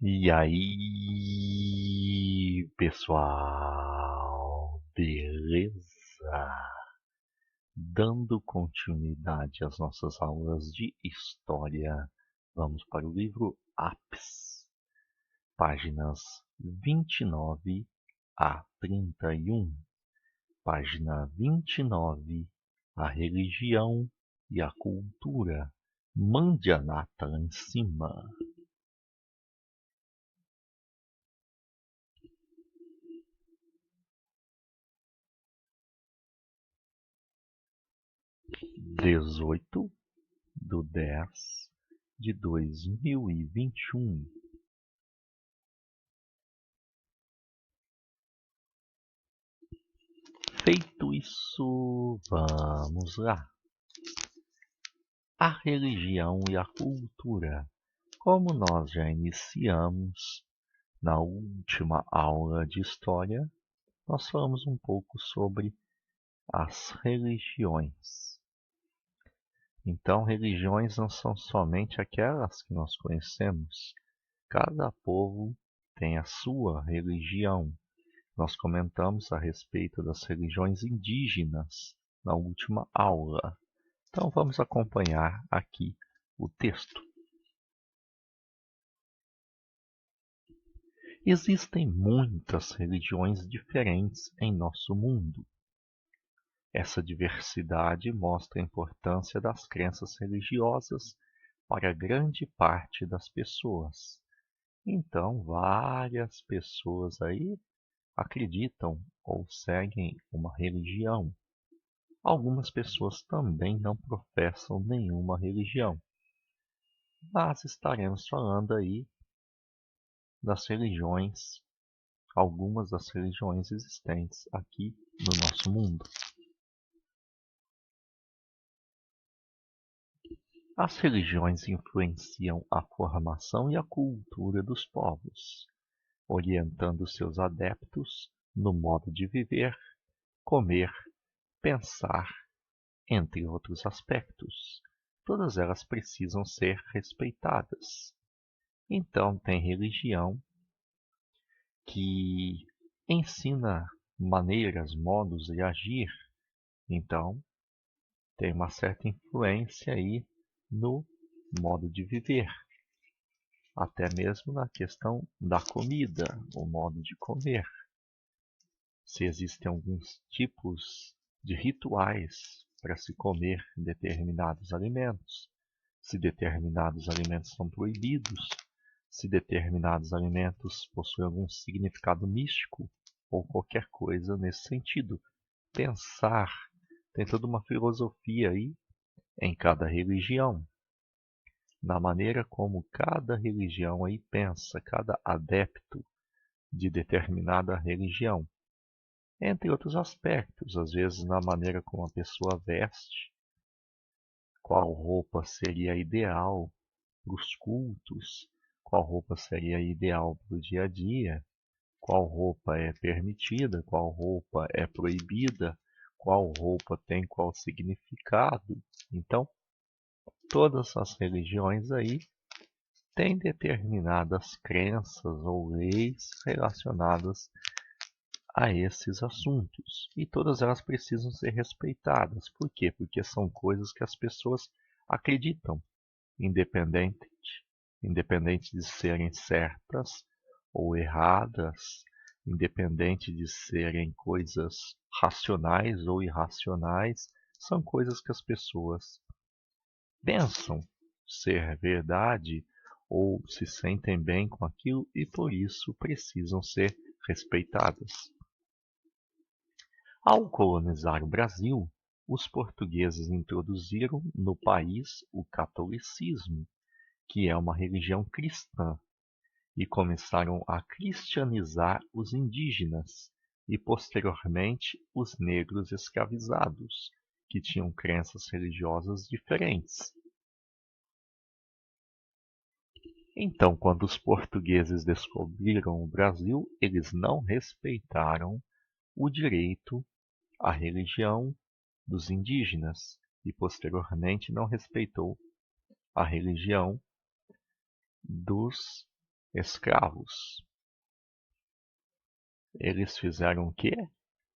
E aí, pessoal, beleza? Dando continuidade às nossas aulas de história, vamos para o livro Apis, páginas 29 a 31. Página 29, a religião e a cultura. Mande a nata lá em cima. Dezoito do 10 de 2021. Feito isso, vamos lá. A religião e a cultura. Como nós já iniciamos na última aula de história, nós falamos um pouco sobre as religiões. Então, religiões não são somente aquelas que nós conhecemos. Cada povo tem a sua religião. Nós comentamos a respeito das religiões indígenas na última aula. Então vamos acompanhar aqui o texto. Existem muitas religiões diferentes em nosso mundo. Essa diversidade mostra a importância das crenças religiosas para grande parte das pessoas. Então, várias pessoas aí acreditam ou seguem uma religião. Algumas pessoas também não professam nenhuma religião. Mas estaremos falando aí das religiões, algumas das religiões existentes aqui no nosso mundo. As religiões influenciam a formação e a cultura dos povos, orientando seus adeptos no modo de viver, comer, pensar, entre outros aspectos. Todas elas precisam ser respeitadas. Então, tem religião que ensina maneiras, modos de agir. Então, tem uma certa influência aí no modo de viver. Até mesmo na questão da comida, o modo de comer. Se existem alguns tipos de rituais para se comer determinados alimentos, se determinados alimentos são proibidos, se determinados alimentos possuem algum significado místico ou qualquer coisa nesse sentido. Pensar, tem toda uma filosofia aí em cada religião, na maneira como cada religião aí pensa, cada adepto de determinada religião. Entre outros aspectos, às vezes na maneira como a pessoa veste, qual roupa seria ideal para os cultos, qual roupa seria ideal para o dia a dia, qual roupa é permitida, qual roupa é proibida, qual roupa tem qual significado. Então, todas as religiões aí têm determinadas crenças ou leis relacionadas a esses assuntos. E todas elas precisam ser respeitadas. Por quê? Porque são coisas que as pessoas acreditam, independente de serem certas ou erradas, independente de serem coisas racionais ou irracionais, são coisas que as pessoas pensam ser verdade ou se sentem bem com aquilo e por isso precisam ser respeitadas. Ao colonizar o Brasil, os portugueses introduziram no país o catolicismo, que é uma religião cristã, e começaram a cristianizar os indígenas e posteriormente os negros escravizados, que tinham crenças religiosas diferentes. Então, quando os portugueses descobriram o Brasil, eles não respeitaram o direito à religião dos indígenas e posteriormente não respeitou a religião dos escravos. Eles fizeram o quê?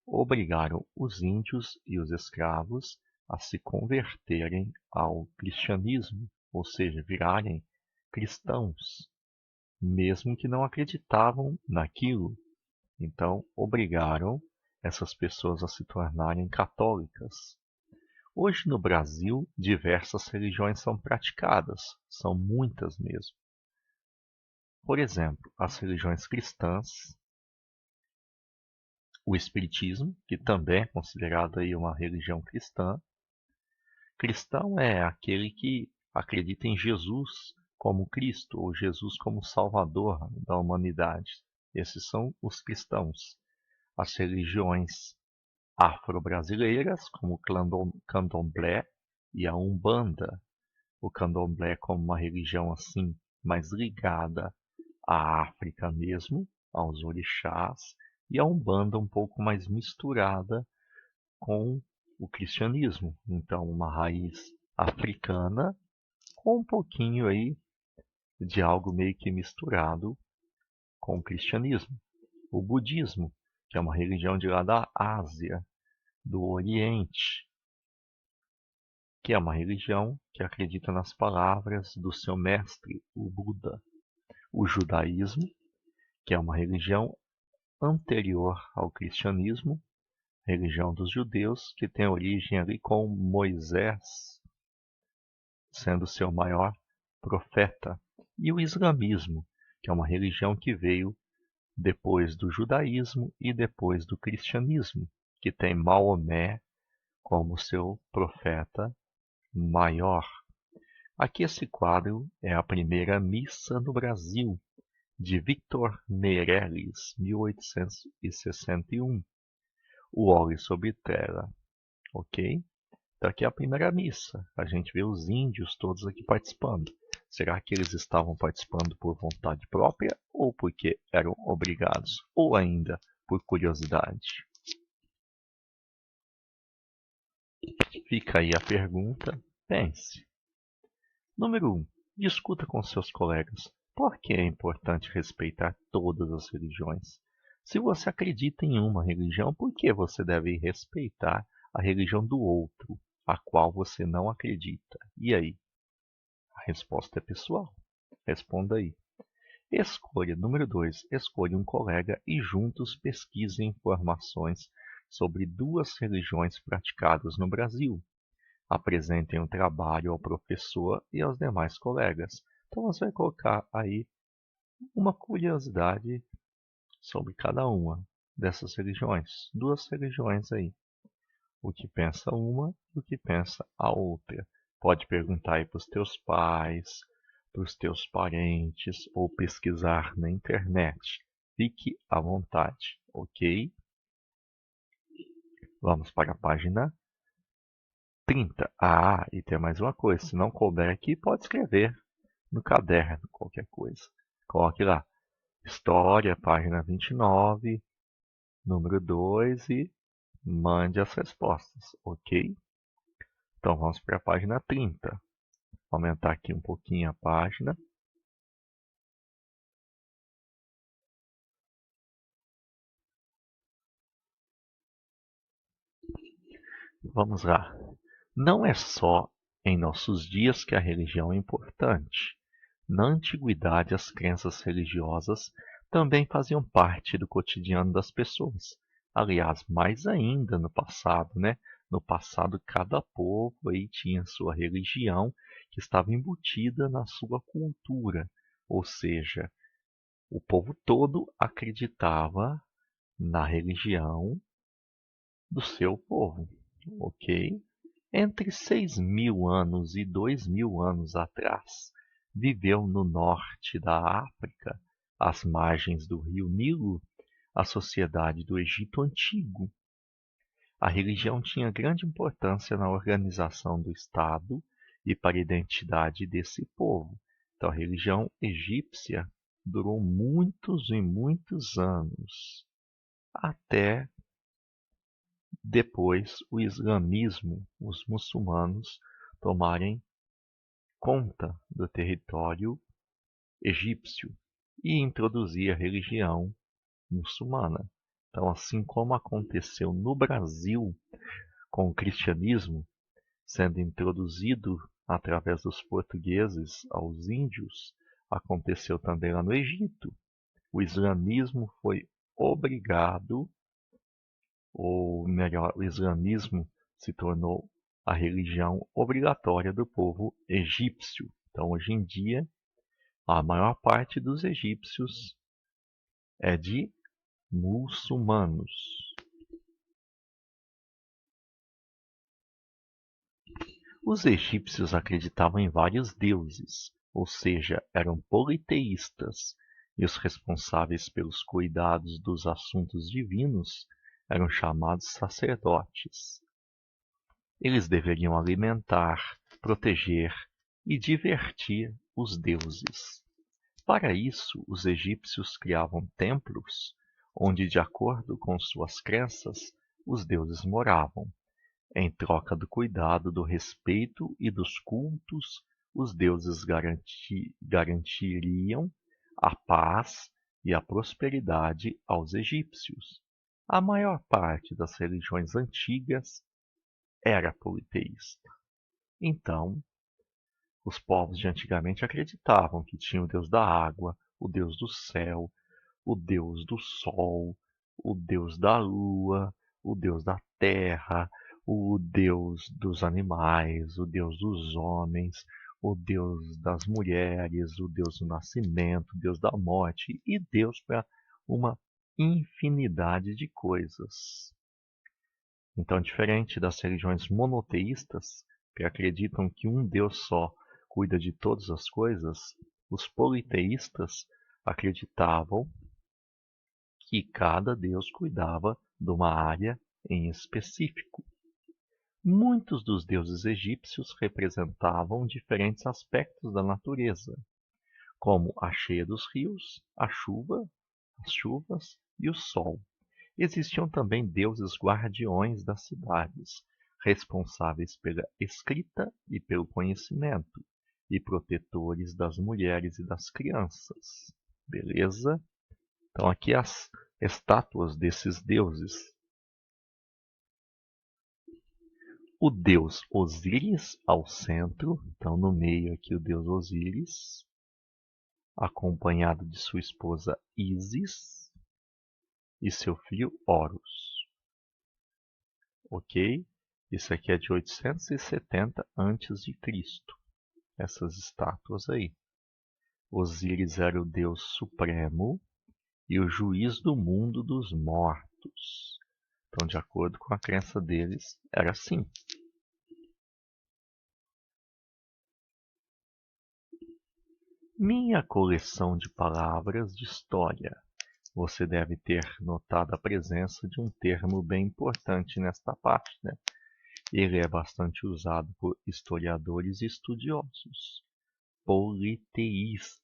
Obrigaram os índios e os escravos a se converterem ao cristianismo, ou seja, virarem cristãos, mesmo que não acreditavam naquilo. Então, obrigaram essas pessoas a se tornarem católicas. Hoje no Brasil, diversas religiões são praticadas, são muitas mesmo. Por exemplo, as religiões cristãs, o Espiritismo, que também é considerado aí uma religião cristã. Cristão é aquele que acredita em Jesus como Cristo, ou Jesus como Salvador da humanidade. Esses são os cristãos. As religiões afro-brasileiras, como o candomblé e a umbanda. O candomblé como uma religião assim mais ligada à África mesmo, aos orixás, e a umbanda um pouco mais misturada com o cristianismo. Então, uma raiz africana com um pouquinho aí de algo meio que misturado com o cristianismo. O budismo, que é uma religião de lá da Ásia, do Oriente, que é uma religião que acredita nas palavras do seu mestre, o Buda. O judaísmo, que é uma religião anterior ao cristianismo, religião dos judeus, que tem origem ali com Moisés sendo seu maior profeta. E o islamismo, que é uma religião que veio depois do judaísmo e depois do cristianismo, que tem Maomé como seu profeta maior. Aqui esse quadro é a primeira missa no Brasil, de Victor Meirelles, 1861. O óleo sobre tela, ok? Então aqui é a primeira missa. A gente vê os índios todos aqui participando. Será que eles estavam participando por vontade própria ou porque eram obrigados? Ou ainda por curiosidade? Fica aí a pergunta. Pense. Número 1. Discuta com seus colegas por que é importante respeitar todas as religiões. Se você acredita em uma religião, por que você deve respeitar a religião do outro, a qual você não acredita? E aí? A resposta é pessoal. Responda aí. Escolha, número 2. Escolha um colega e juntos pesquisem informações sobre duas religiões praticadas no Brasil. Apresentem um trabalho ao professor e aos demais colegas. Então você vai colocar aí uma curiosidade sobre cada uma dessas religiões. Duas religiões aí. O que pensa uma e o que pensa a outra. Pode perguntar aí para os teus pais, para os teus parentes ou pesquisar na internet. Fique à vontade, ok? Vamos para a página 30. Ah, e tem mais uma coisa. Se não couber aqui, pode escrever no caderno, qualquer coisa. Coloque lá. História, página 29, número 2 e mande as respostas, ok? Então vamos para a página 30. Vou aumentar aqui um pouquinho a página. Vamos lá. Não é só em nossos dias que a religião é importante. Na antiguidade, as crenças religiosas também faziam parte do cotidiano das pessoas. Aliás, mais ainda no passado, né? No passado, cada povo aí tinha sua religião que estava embutida na sua cultura. Ou seja, o povo todo acreditava na religião do seu povo, ok? Entre 6.000 anos e 2.000 anos atrás, viveu no norte da África, às margens do rio Nilo, a sociedade do Egito Antigo. A religião tinha grande importância na organização do Estado e para a identidade desse povo. Então, a religião egípcia durou muitos e muitos anos, até depois o islamismo, os muçulmanos, tomarem conta do território egípcio. e introduzir a religião muçulmana. Então, assim como aconteceu no Brasil com o cristianismo sendo introduzido através dos portugueses aos índios, aconteceu também lá no Egito. O islamismo foi obrigado, ou melhor, o islamismo se tornou a religião obrigatória do povo egípcio. Então, hoje em dia, a maior parte dos egípcios é de muçulmanos. Os egípcios acreditavam em vários deuses, ou seja, eram politeístas, e os responsáveis pelos cuidados dos assuntos divinos eram chamados sacerdotes. Eles deveriam alimentar, proteger e divertir os deuses. Para isso, os egípcios criavam templos onde, de acordo com suas crenças, os deuses moravam. Em troca do cuidado, do respeito e dos cultos, os deuses garantiriam a paz e a prosperidade aos egípcios. A maior parte das religiões antigas era politeísta. Então, os povos de antigamente acreditavam que tinha o deus da água, o deus do céu, o deus do sol, o deus da lua, o deus da terra, o deus dos animais, o deus dos homens, o deus das mulheres, o deus do nascimento, o deus da morte e Deus para uma infinidade de coisas. Então, diferente das religiões monoteístas, que acreditam que um Deus só cuida de todas as coisas, os politeístas acreditavam que cada deus cuidava de uma área em específico. Muitos dos deuses egípcios representavam diferentes aspectos da natureza, como a cheia dos rios, a chuva, as chuvas e o sol. Existiam também deuses guardiões das cidades, responsáveis pela escrita e pelo conhecimento, e protetores das mulheres e das crianças. Beleza? Então aqui as estátuas desses deuses. O deus Osíris ao centro, então no meio aqui o deus Osíris, acompanhado de sua esposa Ísis e seu filho Horus. Ok? Isso aqui é de 870 a.C. Essas estátuas aí. Osíris era o deus supremo e o juiz do mundo dos mortos. Então, de acordo com a crença deles, era assim. Minha coleção de palavras de história. Você deve ter notado a presença de um termo bem importante nesta parte, né? Ele é bastante usado por historiadores e estudiosos. Politeísta.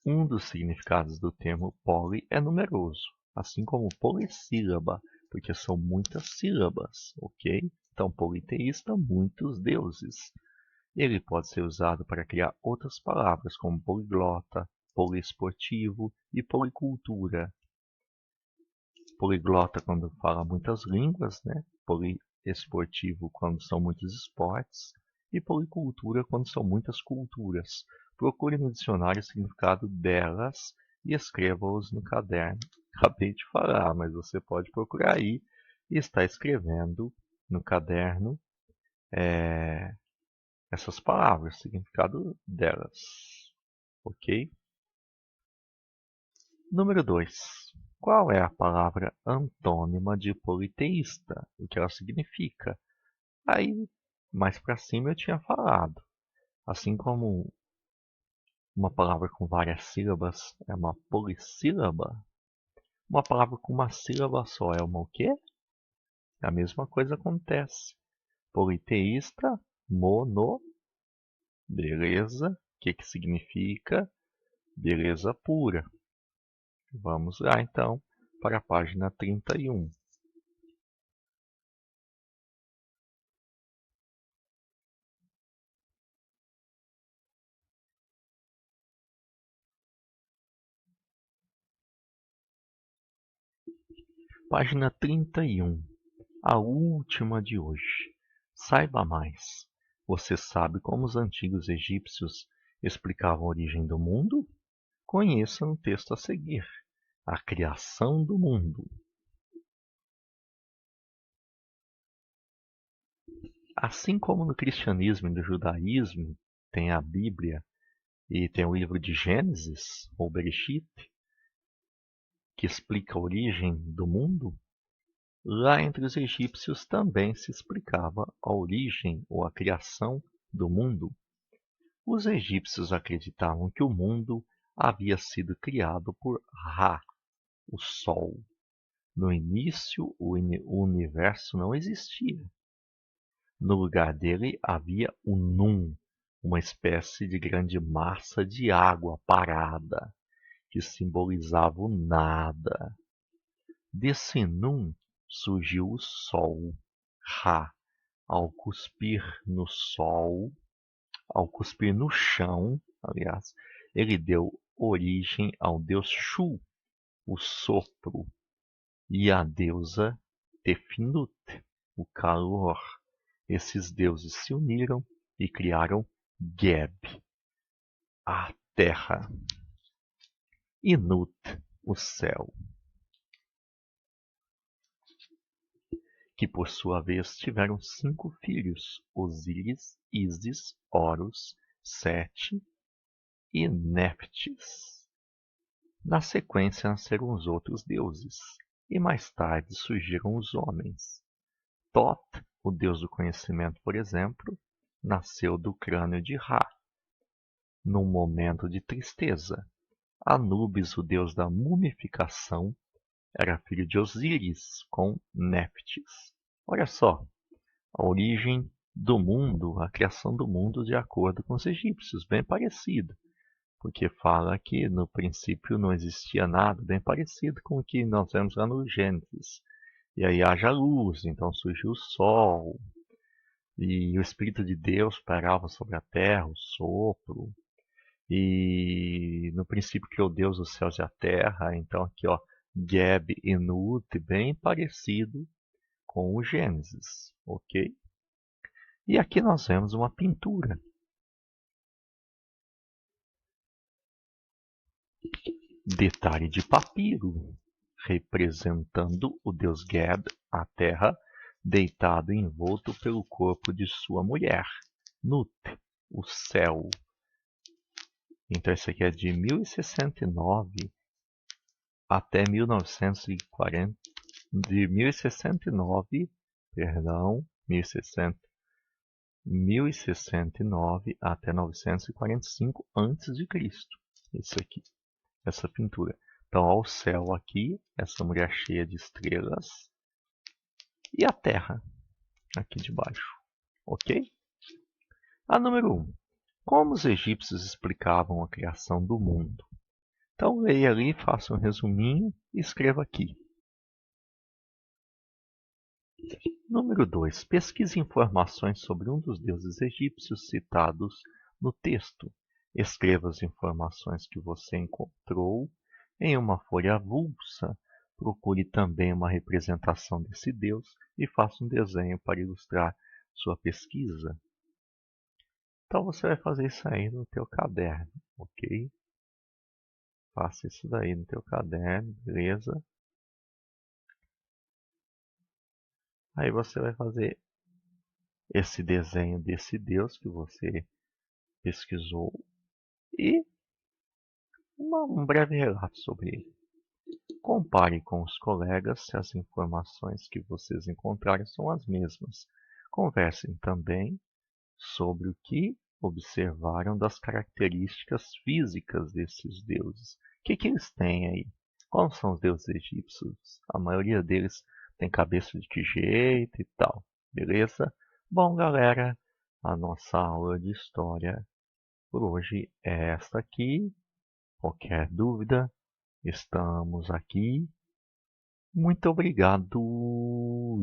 Um dos significados do termo poli é numeroso, assim como polissílaba, porque são muitas sílabas, ok? Então, politeísta, muitos deuses. Ele pode ser usado para criar outras palavras, como poliglota, poliesportivo e policultura. Poliglota quando fala muitas línguas, né? Poliesportivo quando são muitos esportes e policultura quando são muitas culturas. Procure no dicionário o significado delas e escreva-os no caderno. Acabei de falar, mas você pode procurar aí e estar escrevendo no caderno essas palavras, o significado delas. Ok? Número 2. Qual é a palavra antônima de politeísta? O que ela significa? Aí, mais para cima eu tinha falado. Assim como uma palavra com várias sílabas é uma polissílaba, uma palavra com uma sílaba só é uma o quê? A mesma coisa acontece. Politeísta, mono, beleza. O que significa? Beleza pura. Vamos lá então para a página 31. Página 31. A última de hoje. Saiba mais. Você sabe como os antigos egípcios explicavam a origem do mundo? Conheça no texto a seguir. A criação do mundo. Assim como no cristianismo e no judaísmo tem a Bíblia e tem o livro de Gênesis, ou Bereshit, que explica a origem do mundo, lá entre os egípcios também se explicava a origem ou a criação do mundo. Os egípcios acreditavam que o mundo havia sido criado por Ra, o Sol. No início, o universo não existia. No lugar dele havia o Num, uma espécie de grande massa de água parada, que simbolizava o nada. Desse Num surgiu o Sol, Ra. Ao cuspir no sol, ao cuspir no chão, aliás, ele deu origem ao deus Shu, o sopro, e à deusa Tefnut, o calor. Esses deuses se uniram e criaram Geb, a terra, e Nut, o céu, que por sua vez tiveram 5 filhos: Osíris, Ísis, Horus, Sete e Neftis. Na sequência nasceram os outros deuses, e mais tarde surgiram os homens. Thoth, o deus do conhecimento, por exemplo, nasceu do crânio de Ra, num momento de tristeza. Anubis, o deus da mumificação, era filho de Osíris com Neftis. Olha só, a origem do mundo, a criação do mundo de acordo com os egípcios, bem parecido. Porque fala que no princípio não existia nada, bem parecido com o que nós vemos lá no Gênesis. E aí haja luz, então surgiu o sol, e o Espírito de Deus pairava sobre a terra, o sopro. E no princípio criou Deus os céus e a terra, então aqui ó, Geb e Nut, bem parecido com o Gênesis, ok? E aqui nós vemos uma pintura. Detalhe de papiro, representando o deus Geb, a terra, deitado e envolto pelo corpo de sua mulher, Nut, o céu. Então esse aqui é de 1069 até 1940, de 1069, perdão, 1069 até 945 a.C. Esse aqui, essa pintura. Então, ao céu aqui, essa mulher cheia de estrelas, e a terra aqui de baixo, ok? A número 1. Como os egípcios explicavam a criação do mundo? Então, leia ali, faça um resuminho e escreva aqui. Número 2. Pesquise informações sobre um dos deuses egípcios citados no texto. Escreva as informações que você encontrou em uma folha avulsa. Procure também uma representação desse deus e faça um desenho para ilustrar sua pesquisa. Então você vai fazer isso aí no teu caderno, ok? Faça isso daí no teu caderno, beleza? Aí você vai fazer esse desenho desse deus que você pesquisou e um breve relato sobre ele. Compare com os colegas se as informações que vocês encontraram são as mesmas. Conversem também sobre o que observaram das características físicas desses deuses. O que eles têm aí? Quais são os deuses egípcios? A maioria deles tem cabeça de que jeito e tal, beleza? Bom, galera, a nossa aula de história por hoje é esta aqui. Qualquer dúvida, estamos aqui. Muito obrigado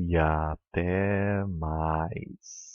e até mais.